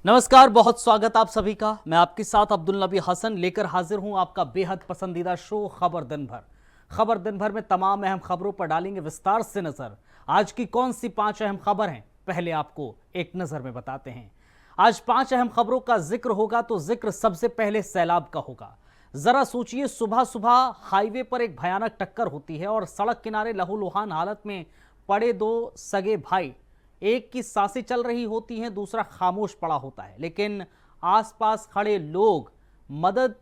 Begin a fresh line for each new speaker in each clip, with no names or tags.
नमस्कार, बहुत स्वागत आप सभी का। मैं आपके साथ अब्दुल नबी हसन लेकर हाजिर हूं आपका बेहद पसंदीदा शो खबर दिन भर। खबर दिन भर में तमाम अहम खबरों पर डालेंगे विस्तार से नजर। आज की कौन सी 5 अहम खबर हैं, पहले आपको एक नजर में बताते हैं। आज 5 अहम खबरों का जिक्र होगा तो जिक्र सबसे पहले सैलाब का होगा। जरा सोचिए, सुबह सुबह हाईवे पर एक भयानक टक्कर होती है और सड़क किनारे लहूलुहान हालत में पड़े दो सगे भाई, एक की सांसें चल रही होती हैं, दूसरा खामोश पड़ा होता है, लेकिन आसपास खड़े लोग मदद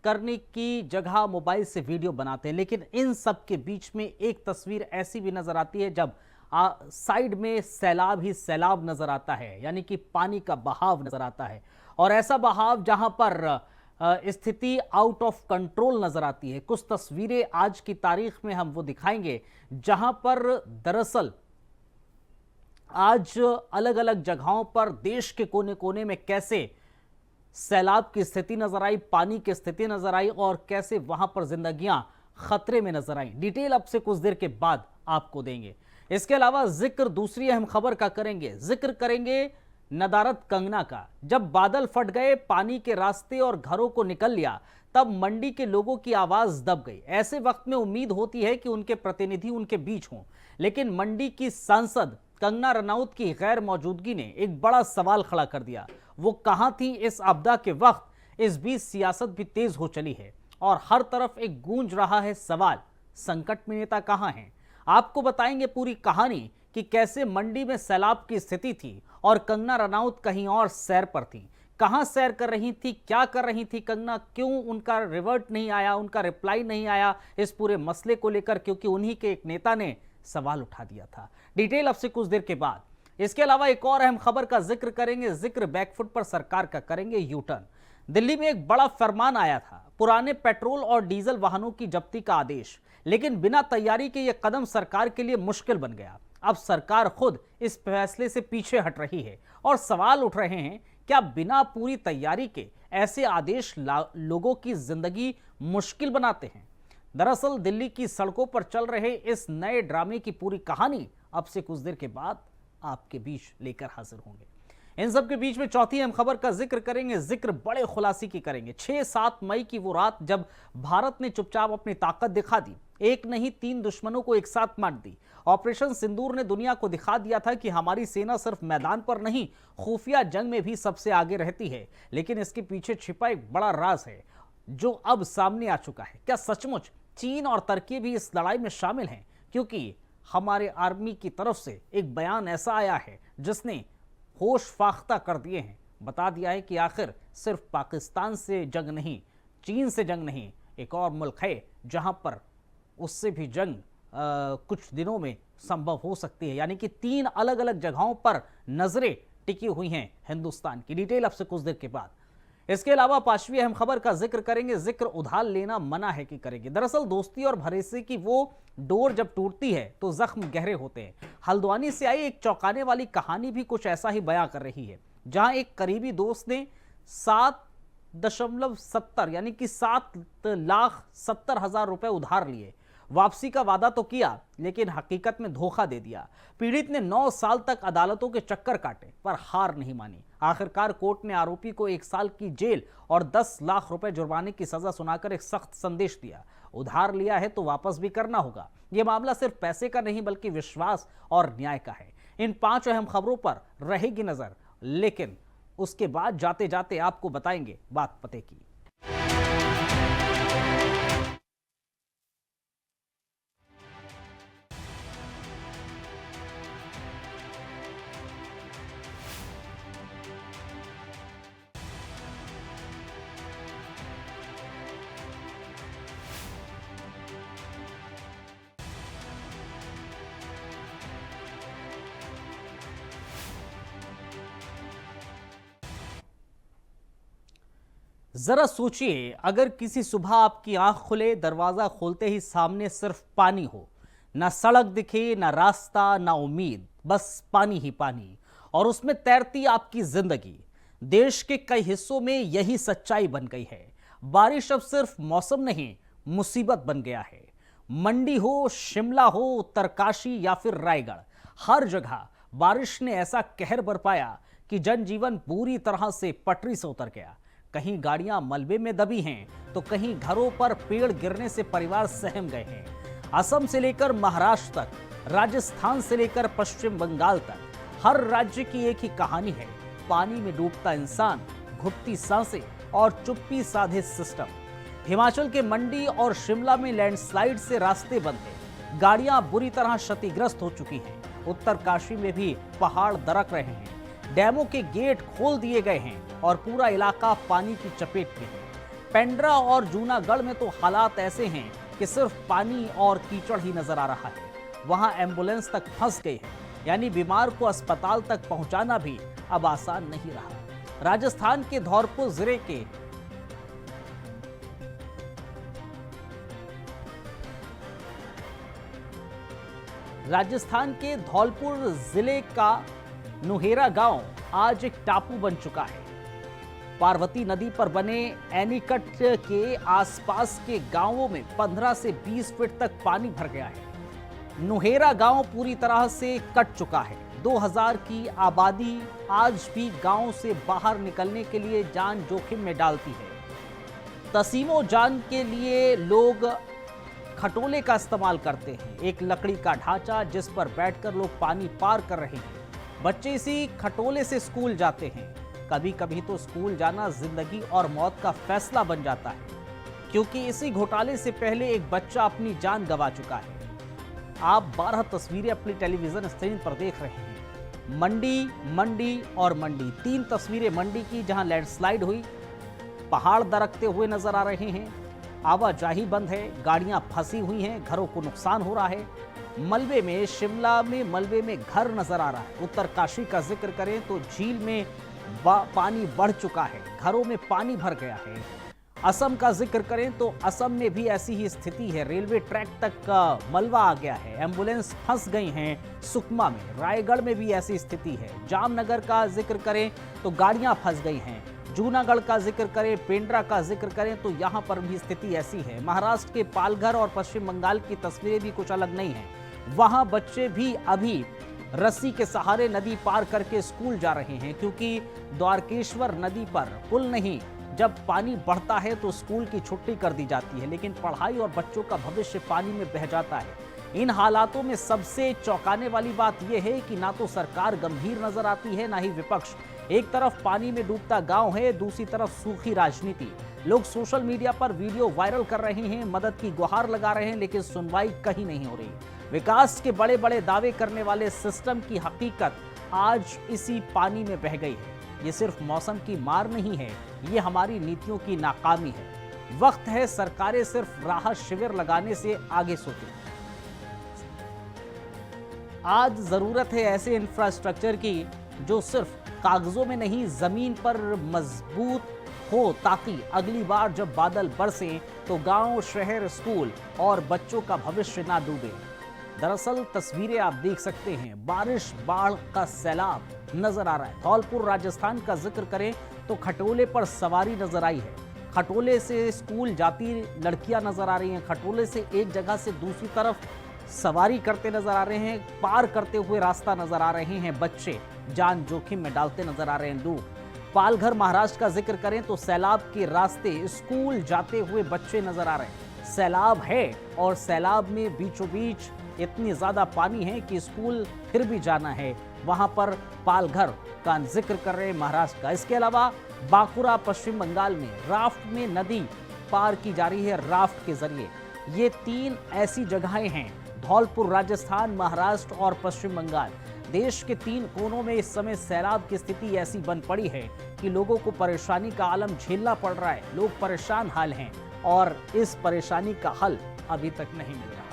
करने की जगह मोबाइल से वीडियो बनाते हैं। लेकिन इन सब के बीच में एक तस्वीर ऐसी भी नजर आती है जब साइड में सैलाब ही सैलाब नजर आता है, यानी कि पानी का बहाव नजर आता है। और ऐसा बहाव जहां पर स्थिति आउट ऑफ कंट्रोल नजर आती है। कुछ तस्वीरें आज की तारीख में हम वो दिखाएंगे जहां पर दरअसल आज अलग अलग जगहों पर देश के कोने कोने में कैसे सैलाब की स्थिति नजर आई, पानी की स्थिति नजर आई और कैसे वहां पर जिंदगियां खतरे में नजर आई। डिटेल अब से कुछ देर के बाद आपको देंगे। इसके अलावा जिक्र दूसरी अहम खबर का करेंगे, जिक्र करेंगे नदारद कंगना का। जब बादल फट गए, पानी के रास्ते और घरों को निकल लिया, तब मंडी के लोगों की आवाज दब गई। ऐसे वक्त में उम्मीद होती है कि उनके प्रतिनिधि उनके बीच हों, लेकिन मंडी की सांसद कंगना रनौत की गैर मौजूदगी ने एक बड़ा सवाल खड़ा कर दिया। वो कहां थी इस आपदा के वक्त? इस बीच सियासत भी तेज हो चली है और हर तरफ एक गूंज रहा है सवाल, संकट में नेता कहां हैं? आपको बताएंगे पूरी कहानी कि कैसे मंडी में सैलाब की स्थिति थी और कंगना रनौत कहीं और सैर पर थी। कहां सैर कर रही थी, क्या कर रही थी कंगना, क्यों उनका रिवर्ट नहीं आया, उनका रिप्लाई नहीं आया इस पूरे मसले को लेकर, क्योंकि उन्हीं के एक नेता ने सवाल उठा दिया था। डिटेल अब से कुछ देर के बाद। इसके अलावा एक और अहम खबर का जिक्र करेंगे, जिक्र बैकफुट पर सरकार का करेंगे, यू टर्न। दिल्ली में एक बड़ा फरमान आया था, पुराने पेट्रोल और डीजल वाहनों की जब्ती का आदेश, लेकिन बिना तैयारी के यह कदम सरकार के लिए मुश्किल बन गया। अब सरकार खुद इस फैसले से पीछे हट रही है और सवाल उठ रहे हैं, क्या बिना पूरी तैयारी के ऐसे आदेश लोगों की जिंदगी मुश्किल बनाते हैं? दरअसल दिल्ली की सड़कों पर चल रहे इस नए ड्रामे की पूरी कहानी अब से कुछ देर के बाद आपके बीच लेकर हाजिर होंगे। इन सब के बीच में चौथी अहम खबर का जिक्र करेंगे, जिक्र बड़े खुलासे की करेंगे। 6-7 मई की वो रात जब भारत ने चुपचाप अपनी ताकत दिखा दी, एक नहीं 3 दुश्मनों को एक साथ मार दी। ऑपरेशन सिंदूर ने दुनिया को दिखा दिया था कि हमारी सेना सिर्फ मैदान पर नहीं, खुफिया जंग में भी सबसे आगे रहती है। लेकिन इसके पीछे छिपा एक बड़ा राज है जो अब सामने आ चुका है। क्या सचमुच चीन और तुर्की भी इस लड़ाई में शामिल हैं? क्योंकि हमारे आर्मी की तरफ से एक बयान ऐसा आया है जिसने होश फाख्ता कर दिए हैं। बता दिया है कि आखिर सिर्फ पाकिस्तान से जंग नहीं, चीन से जंग नहीं, एक और मुल्क है जहां पर उससे भी जंग कुछ दिनों में संभव हो सकती है। यानी कि 3 अलग अलग जगहों पर नजरें टिकी हुई हैं हिंदुस्तान की। डिटेल अब से कुछ देर के बाद। इसके अलावा 5वीं अहम खबर का जिक्र करेंगे, जिक्र उधार लेना मना है कि करेंगे। दरअसल दोस्ती और भरोसे की वो डोर जब टूटती है तो जख्म गहरे होते हैं। हल्द्वानी से आई एक चौंकाने वाली कहानी भी कुछ ऐसा ही बयां कर रही है, जहां एक करीबी दोस्त ने 7.70 यानी कि 7,70,000 रुपए उधार लिए। वापसी का वादा तो किया, लेकिन हकीकत में धोखा दे दिया। पीड़ित ने 9 साल तक अदालतों के चक्कर काटे पर हार नहीं मानी। आखिरकार कोर्ट ने आरोपी को 1 साल की जेल और 10 लाख रुपए जुर्माने की सजा सुनाकर एक सख्त संदेश दिया, उधार लिया है तो वापस भी करना होगा। यह मामला सिर्फ पैसे का नहीं बल्कि विश्वास और न्याय का है। इन 5 अहम खबरों पर रहेगी नजर, लेकिन उसके बाद जाते जाते आपको बताएंगे बात पते की। जरा सोचिए, अगर किसी सुबह आपकी आंख खुले, दरवाजा खोलते ही सामने सिर्फ पानी हो, ना सड़क दिखे, ना रास्ता, ना उम्मीद, बस पानी ही पानी, और उसमें तैरती आपकी जिंदगी। देश के कई हिस्सों में यही सच्चाई बन गई है। बारिश अब सिर्फ मौसम नहीं, मुसीबत बन गया है। मंडी हो, शिमला हो, उत्तरकाशी या फिर रायगढ़, हर जगह बारिश ने ऐसा कहर बरपाया कि जनजीवन पूरी तरह से पटरी से उतर गया। कहीं गाड़ियां मलबे में दबी हैं, तो कहीं घरों पर पेड़ गिरने से परिवार सहम गए हैं। असम से लेकर महाराष्ट्र तक, राजस्थान से लेकर पश्चिम बंगाल तक, हर राज्य की एक ही कहानी है। पानी में डूबता इंसान, घुटती सांसें और चुप्पी साधे सिस्टम। हिमाचल के मंडी और शिमला में लैंडस्लाइड से रास्ते बंद हैं। गाड़ियां बुरी तरह क्षतिग्रस्त हो चुकी हैं। उत्तरकाशी में भी पहाड़ दरक रहे हैं। डैमों के गेट खोल दिए गए हैं और पूरा इलाका पानी की चपेट में है। पेंड्रा और जूनागढ़ में तो हालात ऐसे हैं कि सिर्फ पानी और कीचड़ ही नजर आ रहा है। वहां एम्बुलेंस तक फंस गई है, यानी बीमार को अस्पताल तक पहुंचाना भी अब आसान नहीं रहा। राजस्थान के धौलपुर जिले के का नुहेरा गांव आज एक टापू बन चुका है। पार्वती नदी पर बने एनीकट के आसपास के गांवों में 15 से 20 फीट तक पानी भर गया है। नुहेरा गांव पूरी तरह से कट चुका है। 2000 की आबादी आज भी गांव से बाहर निकलने के लिए जान जोखिम में डालती है। तसीमो जान के लिए लोग खटोले का इस्तेमाल करते हैं, एक लकड़ी का ढांचा जिस पर बैठकर लोग पानी पार कर रहे हैं। बच्चे इसी खटोले से स्कूल जाते हैं। कभी कभी तो स्कूल जाना जिंदगी और मौत का फैसला बन जाता है, क्योंकि इसी घोटाले से पहले एक बच्चा अपनी जान गंवा चुका है। आप 12 तस्वीरें अपनी टेलीविजन स्क्रीन पर देख रहे हैं। मंडी और मंडी, 3 तस्वीरें मंडी की जहां लैंडस्लाइड हुई, पहाड़ दरकते हुए नजर आ रहे हैं, आवाजाही बंद है, गाड़ियां फंसी हुई हैं, घरों को नुकसान हो रहा है। मलबे में, शिमला में मलबे में घर नजर आ रहा है। उत्तरकाशी का जिक्र करें तो झील में पानी बढ़ चुका है, घरों में पानी भर गया है। असम का जिक्र करें तो असम में भी ऐसी ही स्थिति है। रेलवे ट्रैक तक मलबा आ गया है, एम्बुलेंस फंस गई हैं सुकमा में। रायगढ़ में भी ऐसी स्थिति है। जामनगर का जिक्र करें तो गाड़ियां फंस गई हैं। जूनागढ़ का जिक्र करें, पेंड्रा का जिक्र करें तो यहां पर भी स्थिति ऐसी है। महाराष्ट्र के पालघर और पश्चिम बंगाल की तस्वीरें भी कुछ अलग नहीं हैं। वहां बच्चे भी अभी रस्सी के सहारे नदी पार करके स्कूल जा रहे हैं, क्योंकि द्वारकेश्वर नदी पर पुल नहीं। जब पानी बढ़ता है तो स्कूल की छुट्टी कर दी जाती है, लेकिन पढ़ाई और बच्चों का भविष्य पानी में बह जाता है। इन हालातों में सबसे चौंकाने वाली बात यह है कि ना तो सरकार गंभीर नजर आती है, ना ही विपक्ष। एक तरफ पानी में डूबता गांव है, दूसरी तरफ सूखी राजनीति। लोग सोशल मीडिया पर वीडियो वायरल कर रहे हैं, मदद की गुहार लगा रहे हैं, लेकिन सुनवाई कहीं नहीं हो रही। विकास के बड़े बड़े दावे करने वाले सिस्टम की हकीकत आज इसी पानी में बह गई है। ये सिर्फ मौसम की मार नहीं है, ये हमारी नीतियों की नाकामी है। वक्त है सरकारें सिर्फ राहत शिविर लगाने से आगे सोचें। आज जरूरत है ऐसे इंफ्रास्ट्रक्चर की जो सिर्फ कागजों में नहीं, जमीन पर मजबूत हो, ताकि अगली बार जब बादल बरसें तो गांव, शहर, स्कूल और बच्चों का भविष्य ना डूबे। दरअसल तस्वीरें आप देख सकते हैं, बारिश, बाढ़ का सैलाब नजर आ रहा है। धौलपुर राजस्थान का जिक्र करें तो खटोले पर सवारी नजर आई है। खटोले से स्कूल जाती लड़कियां नजर आ रही हैं। खटोले से एक जगह से दूसरी तरफ सवारी करते नजर आ रहे हैं, पार करते हुए रास्ता नजर आ रहे हैं बच्चे, जान जोखिम में डालते नजर आ रहे हैं लोग। पालघर महाराष्ट्र का जिक्र करें तो सैलाब के रास्ते स्कूल जाते हुए बच्चे नजर आ रहे हैं। सैलाब है और सैलाब में बीचों बीच इतनी ज्यादा पानी है कि स्कूल फिर भी जाना है। वहां पर पालघर का जिक्र कर रहे हैं महाराष्ट्र का। इसके अलावा बांकुरा पश्चिम बंगाल में राफ्ट में नदी पार की जा रही है, राफ्ट के जरिए। ये 3 ऐसी जगहें हैं, धौलपुर राजस्थान, महाराष्ट्र और पश्चिम बंगाल। देश के 3 कोनों में इस समय सैलाब की स्थिति ऐसी बन पड़ी है कि लोगों को परेशानी का आलम झेलना पड़ रहा है। लोग परेशान हाल हैं और इस परेशानी का हल अभी तक नहीं मिल रहा है।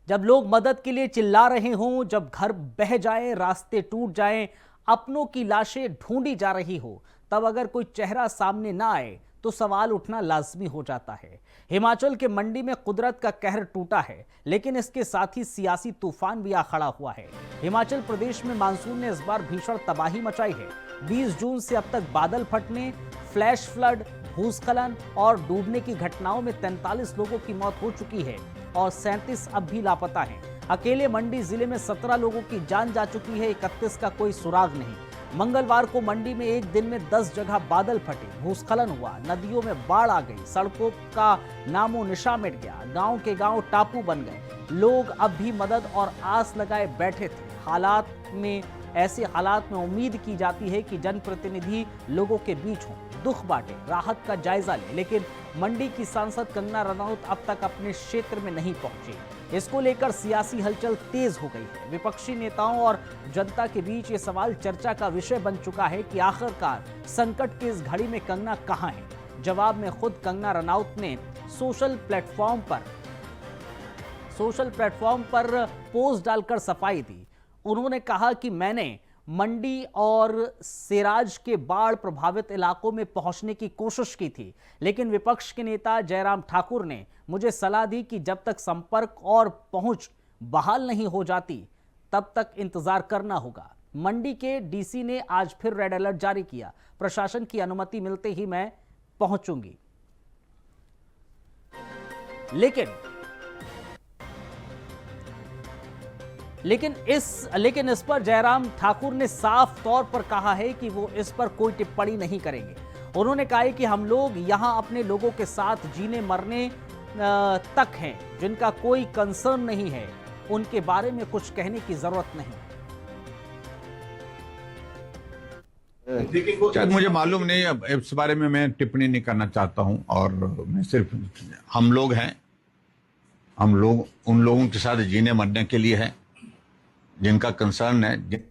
जब लोग मदद के लिए चिल्ला रहे हों, जब घर बह जाए, रास्ते टूट जाएं, अपनों की लाशें ढूंढी जा रही हो, तब अगर कोई चेहरा सामने ना आए तो सवाल उठना लाजमी हो जाता है। हिमाचल के मंडी में कुदरत का कहर टूटा है, लेकिन इसके साथ ही सियासी तूफान भी आ खड़ा हुआ है। हिमाचल प्रदेश में मानसून ने इस बार भीषण तबाही मचाई है। 20 जून से अब तक बादल फटने, फ्लैश फ्लड, भूस्खलन और डूबने की घटनाओं में 43 लोगों की मौत हो चुकी है और 37 अब भी लापता हैं। अकेले मंडी जिले में 17 लोगों की जान जा चुकी है, 31 का कोई सुराग नहीं। मंगलवार को मंडी में एक दिन में 10 जगह बादल फटे, भूस्खलन हुआ, नदियों में बाढ़ आ गई, सड़कों का नामो निशा मिट गया, गांव के गांव टापू बन गए। लोग अब भी मदद और आस लगाए बैठे थे। ऐसे हालात में उम्मीद की जाती है कि जनप्रतिनिधि लोगों के बीच हों, दुख बांटे, राहत का जायजा ले, लेकिन मंडी की सांसद कंगना रनौत अब तक अपने क्षेत्र में नहीं पहुंची। इसको लेकर सियासी हलचल तेज हो गई है। विपक्षी नेताओं और जनता के बीच ये सवाल चर्चा का विषय बन चुका है कि आखिरकार संकट की इस घड़ी में कंगना कहां है। जवाब में खुद कंगना रनौत ने सोशल प्लेटफॉर्म पर पोस्ट डालकर सफाई दी। उन्होंने कहा कि मैंने मंडी और सिराज के बाढ़ प्रभावित इलाकों में पहुंचने की कोशिश की थी, लेकिन विपक्ष के नेता जयराम ठाकुर ने मुझे सलाह दी कि जब तक संपर्क और पहुंच बहाल नहीं हो जाती तब तक इंतजार करना होगा। मंडी के डीसी ने आज फिर रेड अलर्ट जारी किया। प्रशासन की अनुमति मिलते ही मैं पहुंचूंगी। लेकिन इस पर जयराम ठाकुर ने साफ तौर पर कहा है कि वो इस पर कोई टिप्पणी नहीं करेंगे। उन्होंने कहा है कि हम लोग यहां अपने लोगों के साथ जीने मरने तक हैं, जिनका कोई कंसर्न नहीं है, उनके बारे में कुछ कहने की जरूरत नहीं।
शायद मुझे मालूम नहीं, अब इस बारे में मैं टिप्पणी नहीं करना चाहता हूं। और मैं सिर्फ हम लोग हैं, हम लोग उन लोगों के साथ जीने मरने के लिए हैं जिनका कंसर्न है।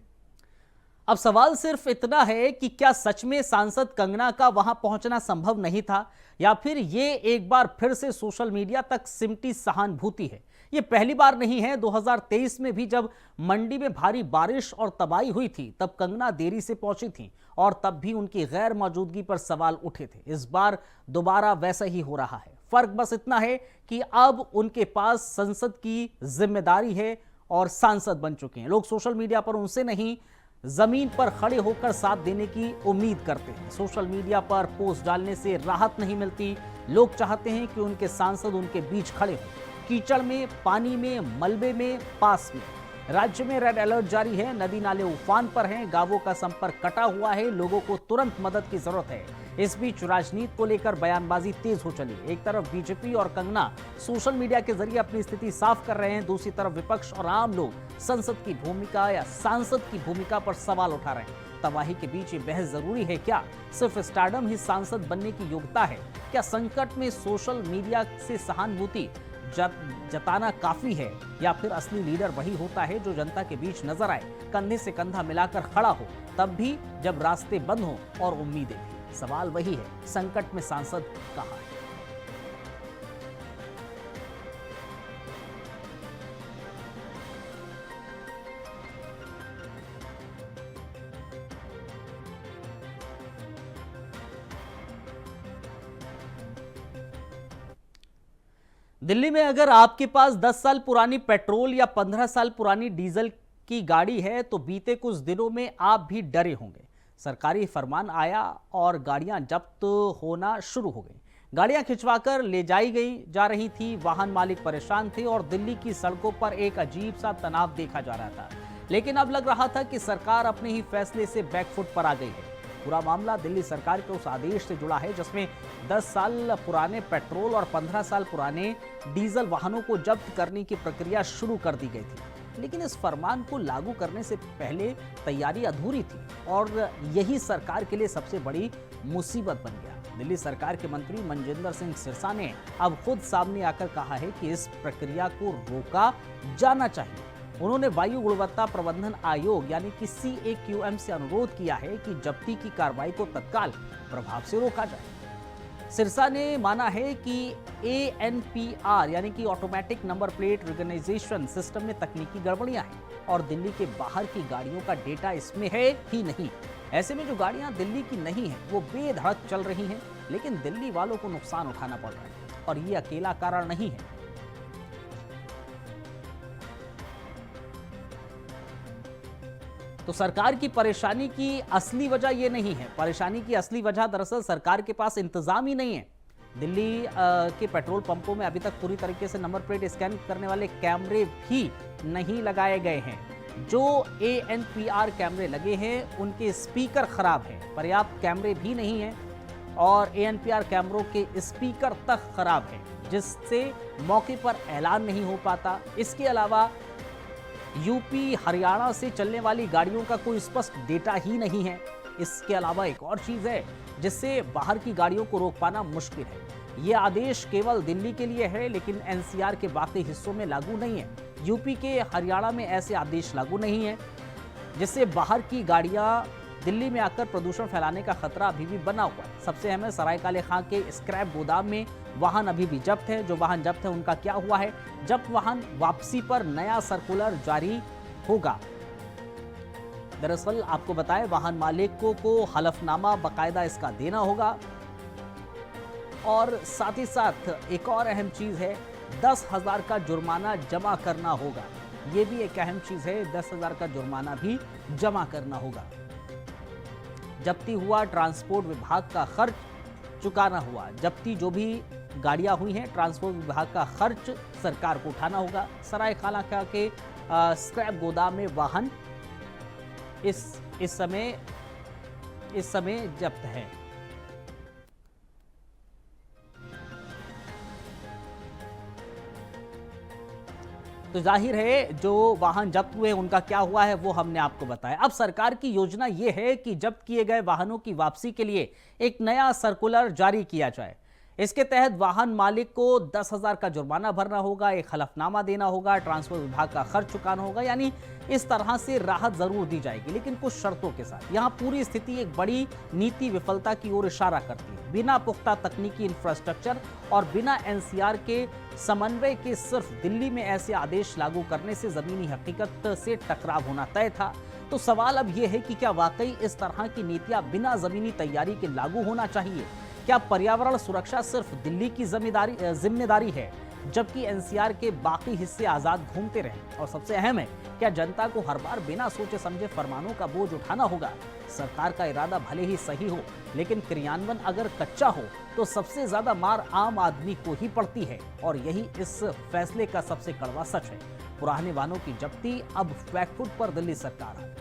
अब सवाल सिर्फ इतना है कि क्या सच में सांसद कंगना का वहां पहुंचना संभव नहीं था, या फिर ये एक बार फिर से सोशल मीडिया तक सिमटी सहानुभूति है। ये पहली बार नहीं है। 2023 में भी जब मंडी में भारी बारिश और तबाही हुई थी तब कंगना देरी से पहुंची थी और तब भी उनकी गैर मौजूदगी पर सवाल उठे थे। इस बार दोबारा वैसा ही हो रहा है। फर्क बस इतना है कि अब उनके पास संसद की जिम्मेदारी है और सांसद बन चुके हैं। लोग सोशल मीडिया पर उनसे नहीं, जमीन पर खड़े होकर साथ देने की उम्मीद करते हैं। सोशल मीडिया पर पोस्ट डालने से राहत नहीं मिलती। लोग चाहते हैं कि उनके सांसद उनके बीच खड़े हों, कीचड़ में, पानी में, मलबे में, पास में। राज्य में रेड अलर्ट जारी है, नदी नाले उफान पर हैं, गांवों का संपर्क कटा हुआ है, लोगों को तुरंत मदद की जरूरत है। इस बीच राजनीति को लेकर बयानबाजी तेज हो चली। एक तरफ बीजेपी और कंगना सोशल मीडिया के जरिए अपनी स्थिति साफ कर रहे हैं, दूसरी तरफ विपक्ष और आम लोग संसद की भूमिका या सांसद की भूमिका पर सवाल उठा रहे हैं। तबाही के बीच ये बहस जरूरी है क्या? सिर्फ स्टारडम ही सांसद बनने की योग्यता है क्या? संकट में सोशल मीडिया से सहानुभूति जताना काफी है, या फिर असली लीडर वही होता है जो जनता के बीच नजर आए, कंधे से कंधा मिलाकर खड़ा हो, तब भी जब रास्ते बंद हो और उम्मीदें भी। सवाल वही है, संकट में सांसद कहां है? दिल्ली में अगर आपके पास 10 साल पुरानी पेट्रोल या 15 साल पुरानी डीजल की गाड़ी है तो बीते कुछ दिनों में आप भी डरे होंगे। सरकारी फरमान आया और गाड़ियां जब्त होना शुरू हो गई। गाड़ियां खिंचवाकर ले जा रही थी, वाहन मालिक परेशान थे और दिल्ली की सड़कों पर एक अजीब सा तनाव देखा जा रहा था। लेकिन अब लग रहा था कि सरकार अपने ही फैसले से बैकफुट पर आ गई है। पूरा मामला दिल्ली सरकार के उस आदेश से जुड़ा है जिसमें 10 साल पुराने पेट्रोल और 15 साल पुराने डीजल वाहनों को जब्त करने की प्रक्रिया शुरू कर दी गई थी। लेकिन इस फरमान को लागू करने से पहले तैयारी अधूरी थी और यही सरकार के लिए सबसे बड़ी मुसीबत बन गया। दिल्ली सरकार के मंत्री मनजिंदर सिंह सिरसा ने अब खुद सामने आकर कहा है कि इस प्रक्रिया को रोका जाना चाहिए। उन्होंने वायु गुणवत्ता प्रबंधन आयोग यानी कि CAQM से अनुरोध किया है कि जब्ती की कार्रवाई को तत्काल प्रभाव से रोका जाए। सिरसा ने माना है कि ANPR यानी कि automatic number plate recognition system में तकनीकी गड़बड़ियां हैं और दिल्ली के बाहर की गाड़ियों का डेटा इसमें है ही नहीं। ऐसे में जो गाड़ियां दिल्ली की नहीं हैं वो बेधड़क चल रही हैं, लेकिन दिल्ली वालों को नुकसान उठाना पड़ रहा है और ये अकेला कारण नहीं है। तो सरकार की परेशानी की असली वजह यह नहीं है। परेशानी की असली वजह दरअसल सरकार के पास इंतजाम ही नहीं है। दिल्ली के पेट्रोल पंपों में अभी तक पूरी तरीके से नंबर प्लेट स्कैन करने वाले कैमरे भी नहीं लगाए गए हैं। जो ANPR कैमरे लगे हैं उनके स्पीकर खराब हैं, पर्याप्त कैमरे भी नहीं हैं और ANPR कैमरों के स्पीकर तक खराब हैं, जिससे मौके पर ऐलान नहीं हो पाता। इसके अलावा यूपी हरियाणा से चलने वाली गाड़ियों का कोई स्पष्ट डेटा ही नहीं है। इसके अलावा एक और चीज़ है जिससे बाहर की गाड़ियों को रोक पाना मुश्किल है। ये आदेश केवल दिल्ली के लिए है, लेकिन NCR के बाकी हिस्सों में लागू नहीं है। यूपी के हरियाणा में ऐसे आदेश लागू नहीं है, जिससे बाहर की गाड़ियां दिल्ली में आकर प्रदूषण फैलाने का खतरा अभी भी बना हुआ है। सबसे अहम है सरायकाले खां के स्क्रैप गोदाम में वाहन अभी भी जब्त है। जो वाहन जब्त है उनका क्या हुआ है? जब्त वाहन वापसी पर नया सर्कुलर जारी होगा। दरअसल आपको बताएं, वाहन मालिकों को हलफनामा बाकायदा इसका देना होगा और साथ ही साथ एक और अहम चीज है, 10,000 का जुर्माना जमा करना होगा। ये भी एक अहम चीज है, 10,000 का जुर्माना भी जमा करना होगा। जब्ती हुआ ट्रांसपोर्ट विभाग का खर्च चुकाना हुआ। जब्ती जो भी गाड़ियां हुई हैं, ट्रांसपोर्ट विभाग का खर्च सरकार को उठाना होगा। सरायकाला के स्क्रैप गोदाम में वाहन इस समय जब्त है। तो जाहिर है जो वाहन जब्त हुए उनका क्या हुआ है वो हमने आपको बताया। अब सरकार की योजना ये है कि जब्त किए गए वाहनों की वापसी के लिए एक नया सर्कुलर जारी किया जाए। इसके तहत वाहन मालिक को 10,000 का जुर्माना भरना होगा, एक हलफनामा देना होगा, ट्रांसपोर्ट विभाग का खर्च चुकाना होगा। यानी इस तरह से राहत जरूर दी जाएगी, लेकिन कुछ शर्तों के साथ। यहाँ पूरी स्थिति एक बड़ी नीति विफलता की ओर इशारा करती है। बिना पुख्ता तकनीकी इंफ्रास्ट्रक्चर और बिना NCR के समन्वय के सिर्फ दिल्ली में ऐसे आदेश लागू करने से जमीनी हकीकत से टकराव होना तय था। तो सवाल अब यह है कि क्या वाकई इस तरह की नीतियां बिना जमीनी तैयारी के लागू होना चाहिए? क्या पर्यावरण सुरक्षा सिर्फ दिल्ली की जिम्मेदारी है, जबकि NCR के बाकी हिस्से आजाद घूमते रहें? और सबसे अहम है, क्या जनता को हर बार बिना सोचे समझे फरमानों का बोझ उठाना होगा? सरकार का इरादा भले ही सही हो, लेकिन क्रियान्वयन अगर कच्चा हो तो सबसे ज्यादा मार आम आदमी को ही पड़ती है। और यही इस फैसले का सबसे कड़वा सच है। पुराने वाहनों की जब्ती अब बैकफुट पर दिल्ली सरकार है।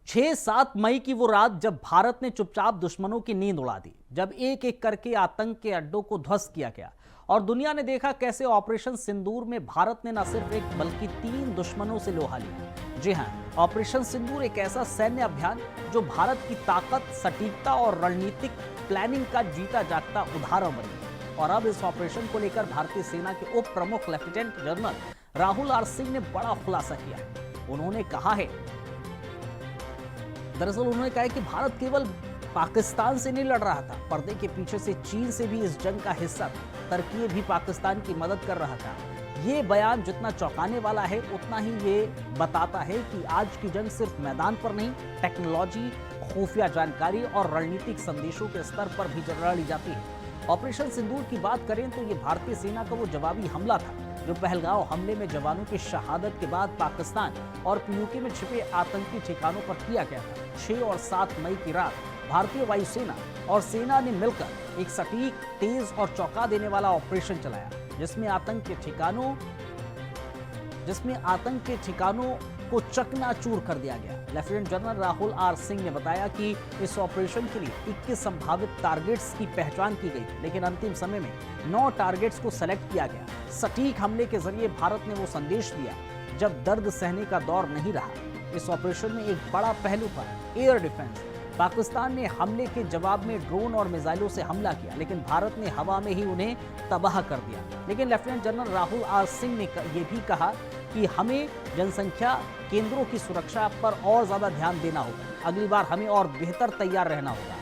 6-7 मई की वो रात जब भारत ने चुपचाप दुश्मनों की नींद उड़ा दी, जब एक एक करके आतंक के अड्डों को ध्वस्त किया गया और दुनिया ने देखा कैसे ऑपरेशन सिंदूर में भारत ने न सिर्फ एक बल्कि 3 दुश्मनों से लोहा लिया। जी हां, ऑपरेशन सिंदूर एक ऐसा सैन्य अभियान जो भारत की ताकत, सटीकता और रणनीतिक प्लानिंग का जीता जागता उदाहरण बन गया। और अब इस ऑपरेशन को लेकर भारतीय सेना के उप प्रमुख lieutenant general Rahul R Singh ने बड़ा खुलासा किया है। उन्होंने कहा है, दरअसल उन्होंने कहा है कि भारत केवल पाकिस्तान से नहीं लड़ रहा था, पर्दे के पीछे से चीन से भी इस जंग का हिस्सा था। तुर्की भी पाकिस्तान की मदद कर रहा था। ये बयान जितना चौंकाने वाला है, उतना ही ये बताता है कि आज की जंग सिर्फ मैदान पर नहीं, टेक्नोलॉजी, खुफिया जानकारी और रणनीतिक संदेशों के स्तर पर भी लड़ी जाती है। ऑपरेशन सिंदूर की बात करें तो ये भारतीय सेना का वो जवाबी हमला था जो पहलगांव हमले में जवानों की शहादत के बाद पाकिस्तान और PUK में छिपे आतंकी ठिकानों पर किया गया था। 6 और 7 मई की रात भारतीय वायुसेना और सेना ने मिलकर एक सटीक, तेज और चौंका देने वाला ऑपरेशन चलाया, जिसमें आतंक के ठिकानों को चकनाचूर कर दिया गया। Lieutenant general Rahul R Singh ने बताया कि इस ऑपरेशन के लिए 21 संभावित टारगेट्स की पहचान की गई, लेकिन अंतिम समय में 9 टारगेट्स को सेलेक्ट किया गया। सटीक हमले के जरिए भारत ने वो संदेश दिया जब दर्द सहने का दौर नहीं रहा। इस ऑपरेशन में एक बड़ा पहलू था एयर डिफेंस। पाकिस्तान ने हमले के जवाब में ड्रोन और मिसाइलों से हमला किया, लेकिन भारत ने हवा में ही उन्हें तबाह कर दिया। लेकिन lieutenant general Rahul R Singh ने यह भी कहा कि हमें जनसंख्या केंद्रों की सुरक्षा पर और ज्यादा ध्यान देना होगा। अगली बार हमें और बेहतर तैयार रहना होगा।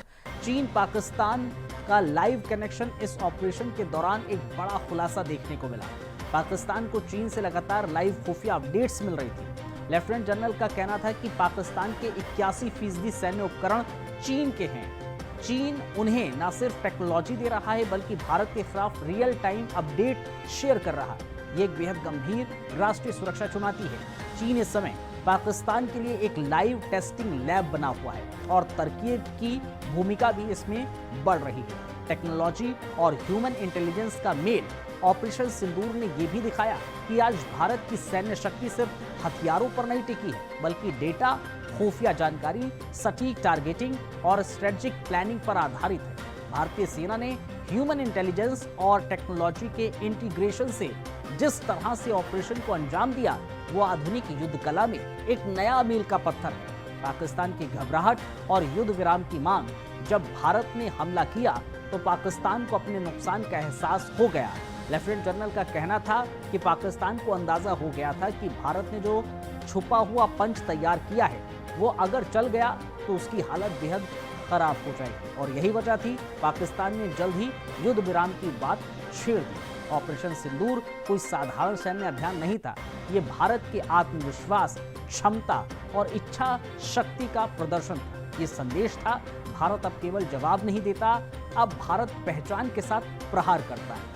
चीन पाकिस्तान का लाइव कनेक्शन इस ऑपरेशन के दौरान एक बड़ा खुलासा देखने को मिला। पाकिस्तान को चीन से लगातार लाइव खुफिया अपडेट्स मिल रही थी। लेफ्टिनेंट जनरल का कहना था कि पाकिस्तान के 81% सैन्य उपकरण चीन के हैं। चीन उन्हें न सिर्फ टेक्नोलॉजी दे रहा है, बल्कि भारत के खिलाफ रियल टाइम अपडेट शेयर कर रहा है। ये एक बेहद गंभीर राष्ट्रीय सुरक्षा चुनौती है। चीन इस समय पाकिस्तान के लिए एक लाइव टेस्टिंग लैब बना हुआ है और तरकीब की भूमिका भी इसमें बढ़ रही है। टेक्नोलॉजी और ह्यूमन इंटेलिजेंस का मेल ऑपरेशन सिंदूर ने यह भी दिखाया कि आज भारत की सैन्य शक्ति सिर्फ हथियारों पर नहीं टिकी है, बल्कि डेटा, खुफिया जानकारी, सटीक टारगेटिंग और स्ट्रेटेजिक प्लानिंग पर आधारित है। भारतीय सेना ने ह्यूमन इंटेलिजेंस और टेक्नोलॉजी के इंटीग्रेशन से जिस तरह से ऑपरेशन को अंजाम दिया, वो आधुनिक युद्ध कला में एक नया मील का पत्थर है। पाकिस्तान की घबराहट और युद्ध विराम की मांग, जब भारत ने हमला किया तो पाकिस्तान को अपने नुकसान का एहसास हो गया। लेफ्टिनेंट जनरल का कहना था कि पाकिस्तान को अंदाजा हो गया था कि भारत ने जो छुपा हुआ पंच तैयार किया है, वो अगर चल गया तो उसकी हालत बेहद खराब हो जाएगी, और यही वजह थी पाकिस्तान ने जल्द ही युद्ध विराम की बात छेड़ दी। ऑपरेशन सिंदूर कोई साधारण सैन्य अभियान नहीं था, ये भारत के आत्मविश्वास, क्षमता और इच्छा शक्ति का प्रदर्शन था। ये संदेश था, भारत अब केवल जवाब नहीं देता, अब भारत पहचान के साथ प्रहार करता है।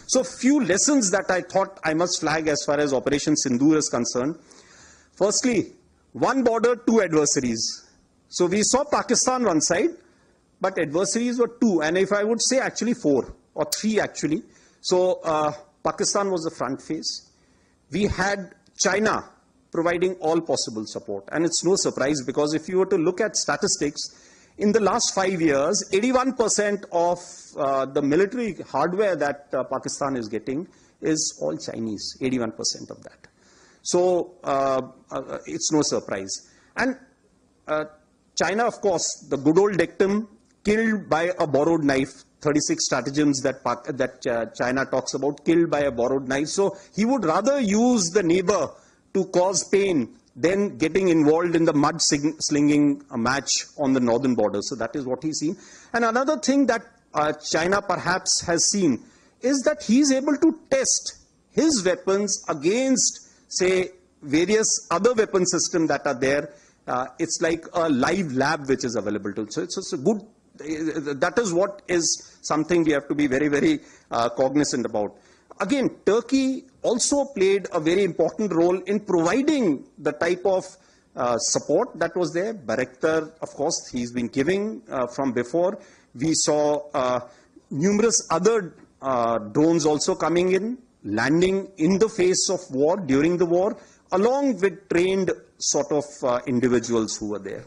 So few lessons that I thought I must flag as far as Operation Sindoor is concerned. Firstly, one border, two adversaries. So we saw Pakistan one side, but adversaries were two, and if I would say actually four or three actually. So Pakistan was the front face. We had China providing all possible support, and it's no surprise because if you were to look at statistics, in the last 5 years, 81% of the military hardware that Pakistan is getting is all Chinese, 81% of that. So it's no surprise. And China, of course, the good old dictum, killed by a borrowed knife, 36 stratagems that China talks about, killed by a borrowed knife. So he would rather use the neighbor to cause pain than getting involved in the mud slinging match on the northern border. So that is what he's seen. And another thing that China perhaps has seen is that he's able to test his weapons against, say, various other weapon systems that are there. It's like a live lab which is available to. So it's a good, that is what is something we have to be very, very cognizant about. Again, Turkey also played a very important role in providing the type of support that was there. Bayraktar, of course, he's been giving from before. We saw numerous other drones also coming in, landing in the face of war, during the war, along with trained sort of individuals who were there.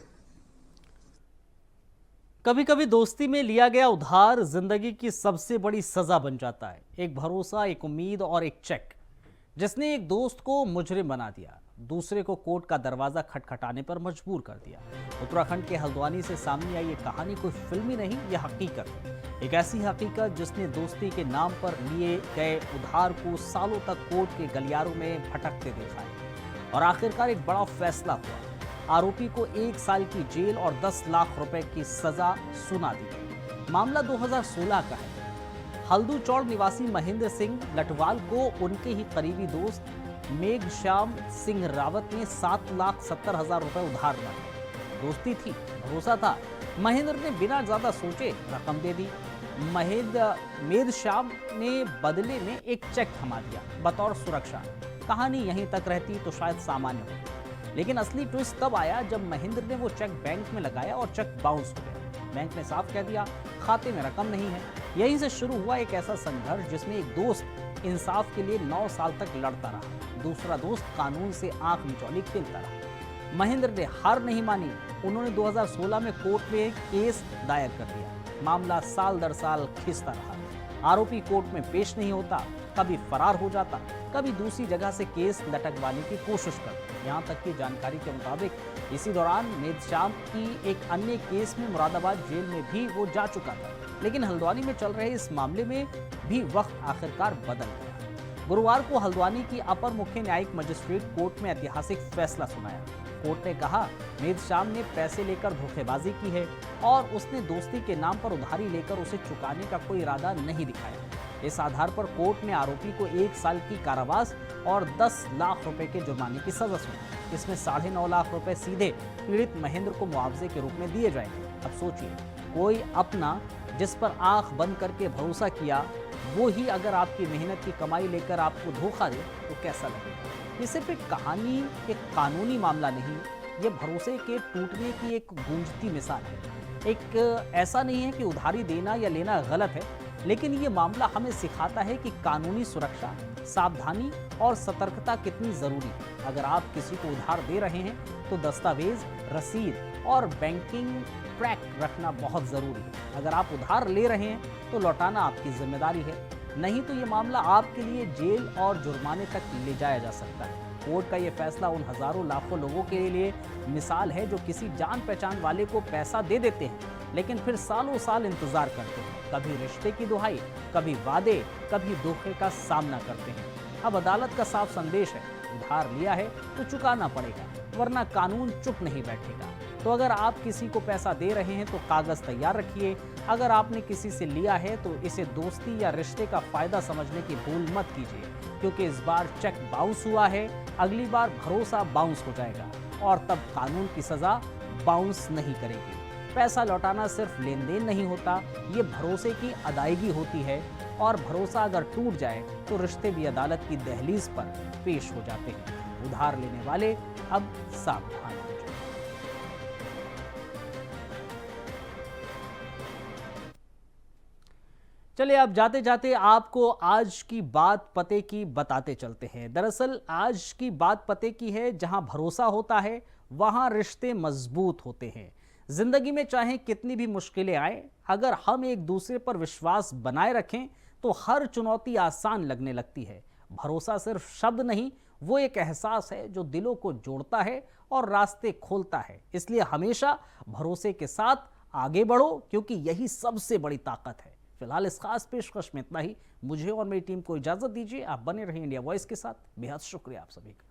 कभी कभी दोस्ती में लिया गया उधार जिंदगी की सबसे बड़ी सजा बन जाता है। एक भरोसा, एक उम्मीद और एक चेक, जिसने एक दोस्त को मुजरिम बना दिया, दूसरे को कोर्ट का दरवाजा खटखटाने पर मजबूर कर दिया। उत्तराखंड के हल्द्वानी से सामने आई ये कहानी कोई फिल्मी नहीं, यह हकीकत है। एक ऐसी हकीकत जिसने दोस्ती के नाम पर लिए गए उधार को सालों तक कोर्ट के गलियारों में भटकते देखा है, और आखिरकार एक बड़ा फैसला हुआ। आरोपी को 1 साल की जेल और 10 लाख रुपए की सजा सुना दी। मामला 2016 का है। हल्दूचौड़ निवासी महेंद्र सिंह लटवाल को उनके ही करीबी दोस्त मेघश्याम सिंह रावत ने 7,70,000 रुपए उधार मांगे। दोस्ती थी, भरोसा था। महेंद्र ने बिना ज्यादा सोचे रकम दे दी। मेघश्याम ने बदले में एक चेक थमा दिया बतौर सुरक्षा। कहानी यहीं तक रहती तो शायद सामान्य होती, लेकिन असली ट्विस्ट तब आया जब महेंद्र ने वो चेक बैंक में लगाया और चेक बाउंस हो गया। बैंक ने साफ कह दिया, खाते में रकम नहीं है। यहीं से शुरू हुआ एक ऐसा संघर्ष जिसमें एक दोस्त इंसाफ के लिए 9 साल तक लड़ता रहा, दूसरा दोस्त कानून से आंख मिचौली खेलता रहा। महेंद्र ने हार नहीं मानी। उन्होंने 2016 में कोर्ट में केस दायर कर दिया। मामला साल दर साल खिंचता रहा। आरोपी कोर्ट में पेश नहीं होता, कभी फरार हो जाता, कभी दूसरी जगह से केस लटकवाने की कोशिश करता। यहाँ तक की जानकारी के मुताबिक इसी दौरान मेघश्याम की एक अन्य केस में मुरादाबाद जेल में भी वो जा चुका था। लेकिन हल्द्वानी में चल रहे इस मामले में भी वक्त आखिरकार बदल गया। गुरुवार को हल्द्वानी की अपर मुख्य न्यायिक मजिस्ट्रेट कोर्ट में ऐतिहासिक फैसला सुनाया। कोर्ट ने कहा, मेघश्याम ने पैसे लेकर धोखेबाजी की है और उसने दोस्ती के नाम पर उधारी लेकर उसे चुकाने का कोई इरादा नहीं दिखाया। इस आधार पर कोर्ट ने आरोपी को 1 साल की कारावास और 10 लाख रुपए के जुर्माने की सजा सुनाई। इसमें 9.5 लाख रुपए सीधे पीड़ित महेंद्र को मुआवजे के रूप में दिए जाएंगे। अब सोचिए, कोई अपना जिस पर आंख बंद करके भरोसा किया, वो ही अगर आपकी मेहनत की कमाई लेकर आपको धोखा दे तो कैसा लगेगा। ये सिर्फ एक कहानी, एक कानूनी मामला नहीं, ये भरोसे के टूटने की एक गूंजती मिसाल है। एक ऐसा नहीं है कि उधारी देना या लेना गलत है, लेकिन ये मामला हमें सिखाता है कि कानूनी सुरक्षा, सावधानी और सतर्कता कितनी जरूरी है। अगर आप किसी को उधार दे रहे हैं तो दस्तावेज, रसीद और बैंकिंग ट्रैक रखना बहुत जरूरी है। अगर आप उधार ले रहे हैं तो लौटाना आपकी जिम्मेदारी है, नहीं तो ये मामला आपके लिए जेल और जुर्माने तक ले जाया जा सकता है। कोर्ट का ये फैसला उन हजारों लाखों लोगों के लिए मिसाल है जो किसी जान पहचान वाले को पैसा दे देते हैं, लेकिन फिर सालों साल इंतजार करते हैं। कभी रिश्ते की दुहाई, कभी वादे, कभी धोखे का सामना करते हैं। अब अदालत का साफ संदेश है, उधार लिया है तो चुकाना पड़ेगा, वरना कानून चुप नहीं बैठेगा। तो अगर आप किसी को पैसा दे रहे हैं तो कागज तैयार रखिए। अगर आपने किसी से लिया है तो इसे दोस्ती या रिश्ते का फायदा समझने की भूल मत कीजिए, क्योंकि इस बार चेक बाउंस हुआ है, अगली बार भरोसा बाउंस हो जाएगा और तब कानून की सजा बाउंस नहीं करेगी। पैसा लौटाना सिर्फ लेन देन नहीं होता, ये भरोसे की अदायगी होती है, और भरोसा अगर टूट जाए तो रिश्ते भी अदालत की दहलीज पर पेश हो जाते हैं। उधार लेने वाले अब सावधान हो जाए। चलिए अब जाते जाते आपको आज की बात पते की बताते चलते हैं। दरअसल आज की बात पते की है, जहां भरोसा होता है वहां रिश्ते मजबूत होते हैं। जिंदगी में चाहे कितनी भी मुश्किलें आए, अगर हम एक दूसरे पर विश्वास बनाए रखें तो हर चुनौती आसान लगने लगती है। भरोसा सिर्फ शब्द नहीं, वो एक एहसास है जो दिलों को जोड़ता है और रास्ते खोलता है। इसलिए हमेशा भरोसे के साथ आगे बढ़ो, क्योंकि यही सबसे बड़ी ताकत है। फिलहाल इस खास पेशकश में इतना ही। मुझे और मेरी टीम को इजाजत दीजिए। आप बने रहिए इंडिया वॉइस के साथ। बेहद शुक्रिया आप सभी का।